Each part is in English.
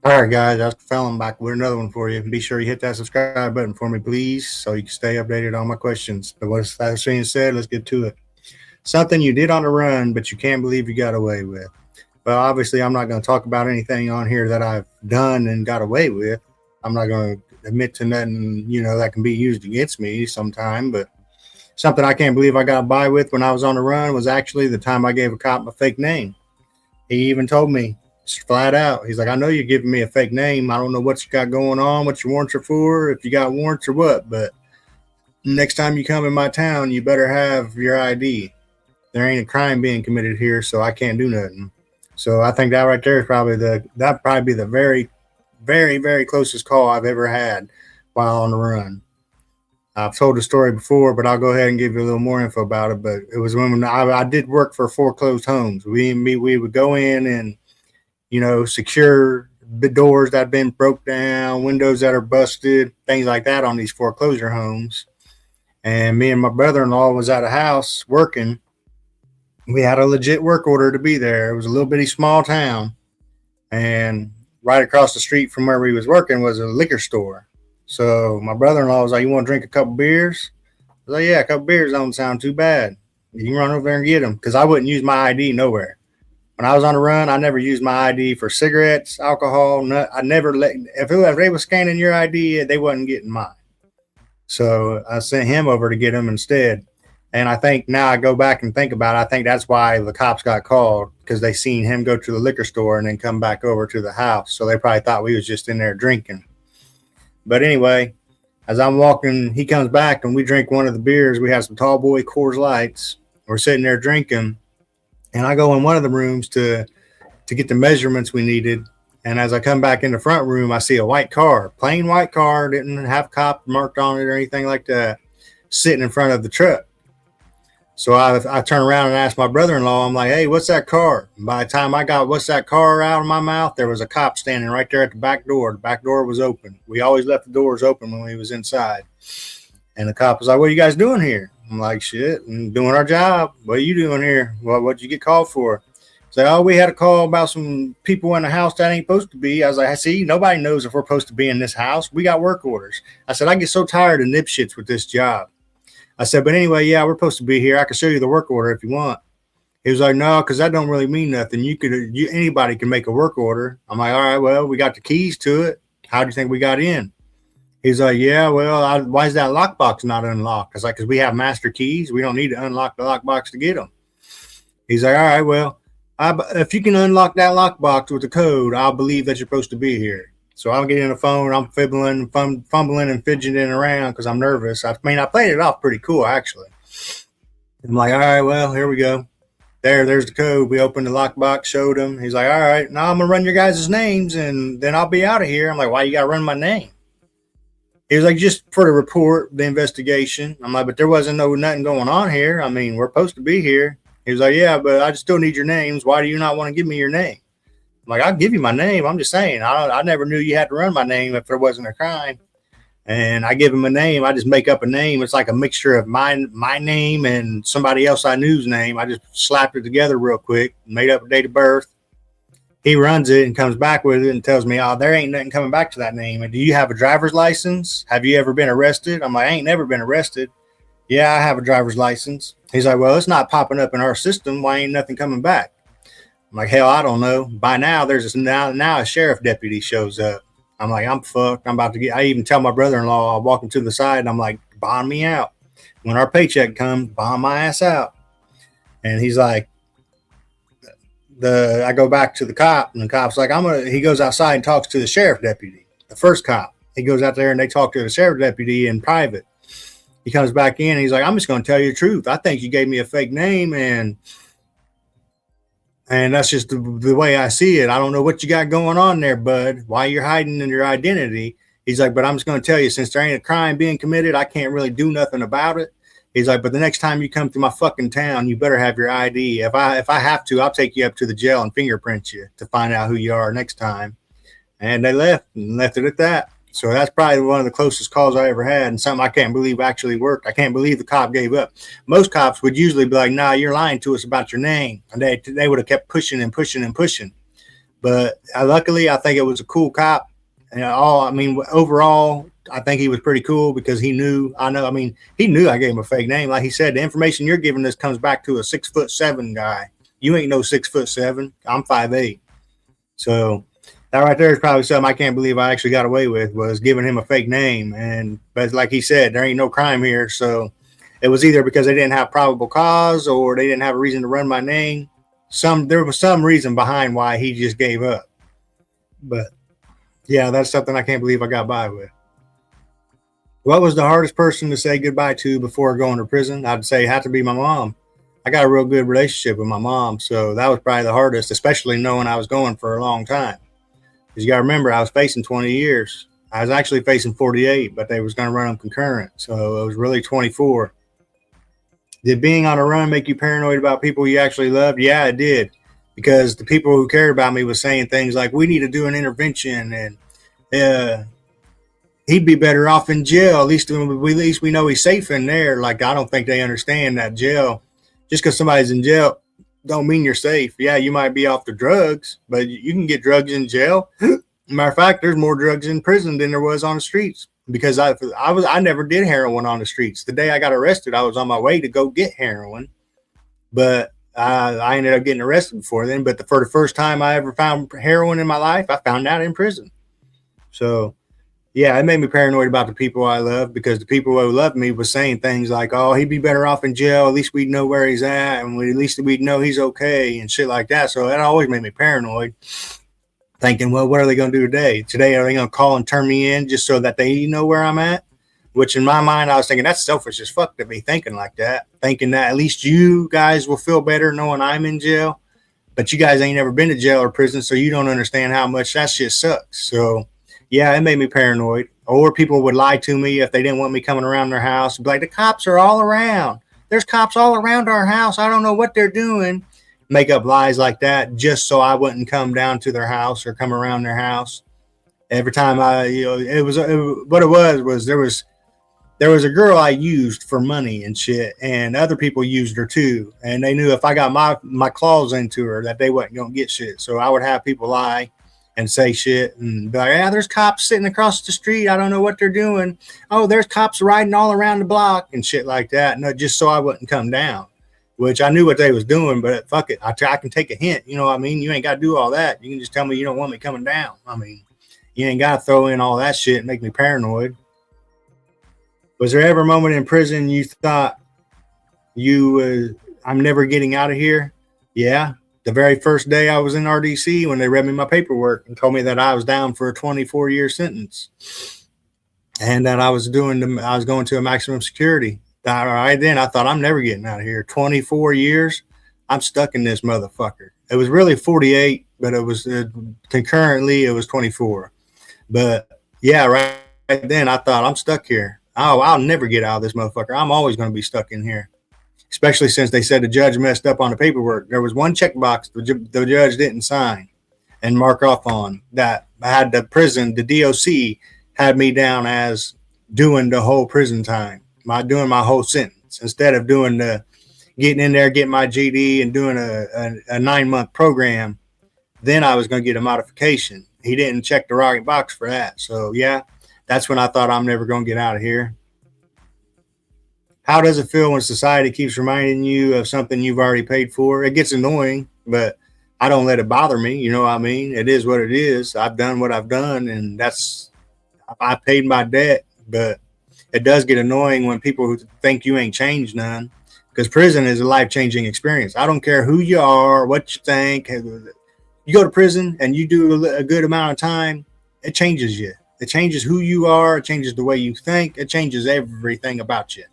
All right, guys, that's the felon back with another one for you. Be sure you hit that subscribe button for me, please, so you can stay updated on my questions. But what's that being said, let's get to it. Something you did on the run, but you can't believe you got away with. Well, obviously, I'm not going to talk about anything on here that I've done and got away with. I'm not going to admit to nothing, that can be used against me sometime. But something I can't believe I got by with when I was on the run was actually the time I gave a cop a fake name. He even told me flat out. He's like, I know you're giving me a fake name. I don't know what you got going on, what your warrants are for, if you got warrants or what, but next time you come in my town, you better have your ID. There ain't a crime being committed here, so I can't do nothing. So I think that right there is probably be the very, very, very closest call I've ever had while on the run. I've told the story before, but I'll go ahead and give you a little more info about it. But it was when I did work for foreclosed homes. We would go in and secure the doors that have been broke down, windows that are busted, things like that on these foreclosure homes. And me and my brother-in-law was at a house working. We had a legit work order to be there. It was a little bitty small town, and right across the street from where we was working was a liquor store. So my brother-in-law was like, "You want to drink a couple beers?" I was like, "Yeah, a couple beers don't sound too bad. You can run over there and get them," because I wouldn't use my ID nowhere. When I was on the run, I never used my ID for cigarettes, alcohol. I never let if they was scanning your ID, they wasn't getting mine. So I sent him over to get them instead. And I think now I go back and think about it, I think that's why the cops got called, because they seen him go to the liquor store and then come back over to the house. So they probably thought we was just in there drinking. But anyway, as I'm walking, he comes back and we drink one of the beers. We have some tall boy Coors Lights. We're sitting there drinking, and I go in one of the rooms to get the measurements we needed. And as I come back in the front room, I see a white car, plain white car, didn't have cop marked on it or anything like that, sitting in front of the truck. So I turn around and ask my brother-in-law, I'm like, "Hey, what's that car?" And by the time I got "what's that car" out of my mouth, there was a cop standing right there at the back door. The back door was open. We always left the doors open when we was inside. And the cop was like, "What are you guys doing here?" I'm like, "Shit, I'm doing our job. What are you doing here? What'd you get called for?" So, "Oh, we had a call about some people in the house that ain't supposed to be." I was like, "I see, nobody knows if we're supposed to be in this house. We got work orders." I said, "I get so tired of nipshits with this job." I said, "But anyway, yeah, we're supposed to be here. I can show you the work order if you want." He was like, "No, because that don't really mean nothing. Anybody can make a work order." I'm like, "All right, well, we got the keys to it. How do you think we got in?" He's like, "Yeah, well, why is that lockbox not unlocked?" I was like, "Because we have master keys. We don't need to unlock the lockbox to get them." He's like, "All right, well, if you can unlock that lockbox with the code, I'll believe that you're supposed to be here." So I'm getting the phone, I'm fumbling and fidgeting around because I'm nervous. I mean, I played it off pretty cool, actually. I'm like, "All right, well, here we go. There's the code." We opened the lockbox, showed him. He's like, "All right, now I'm going to run your guys' names and then I'll be out of here." I'm like, "Why you got to run my name?" He was like, "Just for the report, the investigation." I'm like, "But there wasn't nothing going on here. I mean, we're supposed to be here." He was like, "Yeah, but I still need your names. Why do you not want to give me your name?" I'm like, "I'll give you my name. I'm just saying, I never knew you had to run my name if there wasn't a crime." And I give him a name. I just make up a name. It's like a mixture of my name and somebody else I knew's name. I just slapped it together real quick, made up a date of birth. He runs it and comes back with it and tells me, "Oh, there ain't nothing coming back to that name. And do you have a driver's license? Have you ever been arrested?" I'm like, "I ain't never been arrested." "Yeah, I have a driver's license." He's like, "Well, it's not popping up in our system. Why ain't nothing coming back?" I'm like, "Hell, I don't know. By now, now a sheriff deputy shows up." I'm like, "I'm fucked. I'm about to get." I even tell my brother-in-law, I walk him to the side, and I'm like, "Bond me out. When our paycheck comes, bond my ass out." And he's like, I go back to the cop, and the cop's like, he goes outside and talks to the sheriff deputy, the first cop. He goes out there and they talk to the sheriff deputy in private. He comes back in and he's like, "I'm just going to tell you the truth. I think you gave me a fake name, and that's just the way I see it. I don't know what you got going on there, bud. Why you're hiding in your identity." He's like, "But I'm just going to tell you, since there ain't a crime being committed, I can't really do nothing about it." He's like, "But the next time you come through my fucking town, you better have your ID. If I have to, I'll take you up to the jail and fingerprint you to find out who you are next time." And they left it at that. So that's probably one of the closest calls I ever had, and something I can't believe actually worked. I can't believe the cop gave up. Most cops would usually be like, "Nah, you're lying to us about your name," and they would have kept pushing and pushing and pushing. But luckily, I think it was a cool cop. And overall, I think he was pretty cool because he knew. He knew I gave him a fake name. Like he said, the information you're giving us comes back to a 6'7" guy. You ain't no 6'7". I'm 5'8". So that right there is probably something I can't believe I actually got away with, was giving him a fake name. But like he said, there ain't no crime here. So it was either because they didn't have probable cause or they didn't have a reason to run my name. There was some reason behind why he just gave up. But yeah, that's something I can't believe I got by with. What was the hardest person to say goodbye to before going to prison? I'd say it had to be my mom. I got a real good relationship with my mom, so that was probably the hardest, especially knowing I was going for a long time. Because you got to remember, I was facing 20 years. I was actually facing 48, but they was going to run them concurrent, so it was really 24. Did being on a run make you paranoid about people you actually loved? Yeah, it did, because the people who cared about me was saying things like, we need to do an intervention, and he'd be better off in jail. At least we know he's safe in there. Like, I don't think they understand that jail, just because somebody's in jail, don't mean you're safe. Yeah, you might be off the drugs, but you can get drugs in jail. Matter of fact, there's more drugs in prison than there was on the streets, because I never did heroin on the streets. The day I got arrested, I was on my way to go get heroin, but I ended up getting arrested before then. But for the first time I ever found heroin in my life, I found out in prison. So yeah, it made me paranoid about the people I love, because the people who loved me was saying things like, oh, he'd be better off in jail. At least we'd know where he's at, and at least we'd know he's okay and shit like that. So that always made me paranoid, thinking, well, what are they going to do today? Today, are they going to call and turn me in just so that they know where I'm at? Which in my mind, I was thinking, that's selfish as fuck to be thinking like that, thinking that at least you guys will feel better knowing I'm in jail. But you guys ain't never been to jail or prison, so you don't understand how much that shit sucks. So yeah, it made me paranoid. Or people would lie to me if they didn't want me coming around their house. Be like, the cops are all around. There's cops all around our house. I don't know what they're doing. Make up lies like that just so I wouldn't come down to their house or come around their house. Every time what it was there was a girl I used for money and shit, and other people used her too. And they knew if I got my claws into her that they wasn't going to get shit. So I would have people lie and say shit and be like, yeah, there's cops sitting across the street. I don't know what they're doing. Oh, there's cops riding all around the block and shit like that. No, just so I wouldn't come down, which I knew what they was doing, but fuck it. I can take a hint. You know what I mean? You ain't got to do all that. You can just tell me you don't want me coming down. I mean, you ain't got to throw in all that shit and make me paranoid. Was there ever a moment in prison you thought I'm never getting out of here? Yeah. The very first day I was in RDC, when they read me my paperwork and told me that I was down for a 24-year sentence and that I was going to a maximum security. Right then I thought, I'm never getting out of here. 24 years, I'm stuck in this motherfucker. It was really 48, but it was concurrently it was 24. But yeah, right then I thought, I'm stuck here. Oh, I'll never get out of this motherfucker. I'm always going to be stuck in here. Especially since they said the judge messed up on the paperwork. There was one checkbox the judge didn't sign and mark off on that. I had the DOC had me down as doing the whole prison time, doing my whole sentence, instead of doing getting in there, getting my GD and doing a 9-month program. Then I was going to get a modification. He didn't check the right box for that. So yeah, that's when I thought, I'm never going to get out of here. How does it feel when society keeps reminding you of something you've already paid for? It gets annoying, but I don't let it bother me. You know what I mean? It is what it is. I've done what I've done, and I paid my debt. But it does get annoying when people who think you ain't changed none, because prison is a life-changing experience. I don't care who you are, what you think. You go to prison and you do a good amount of time, it changes you. It changes who you are. It changes the way you think. It changes everything about you.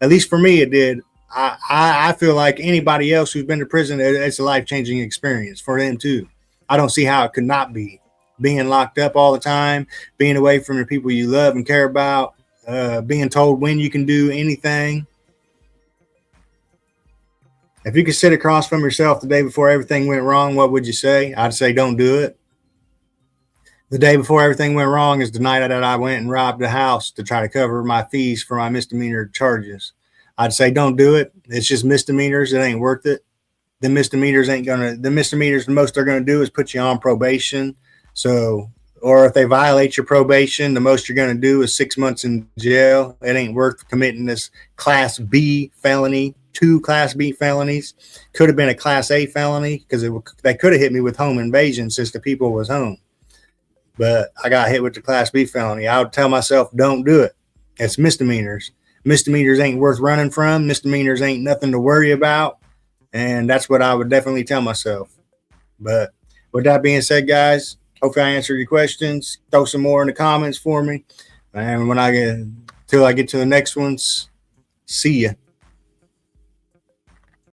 At least for me, it did. I feel like anybody else who's been to prison, it's a life-changing experience for them too. I don't see how it could not be. Being locked up all the time, being away from the people you love and care about, being told when you can do anything. If you could sit across from yourself the day before everything went wrong, what would you say? I'd say don't do it. The day before everything went wrong is the night that I went and robbed a house to try to cover my fees for my misdemeanor charges. I'd say don't do it. It's just misdemeanors. It ain't worth it. the misdemeanors the most they're gonna do is put you on probation. So, or if they violate your probation, the most you're gonna do is 6 months in jail. It ain't worth committing this Class B felony, 2 Class B felonies. Could have been a Class A felony because they could have hit me with home invasion since the people was home. But I got hit with the Class B felony. I would tell myself, don't do it. It's misdemeanors. Misdemeanors ain't worth running from. Misdemeanors ain't nothing to worry about. And that's what I would definitely tell myself. But with that being said, guys, hopefully I answered your questions. Throw some more in the comments for me. And when I get to the next ones, see ya.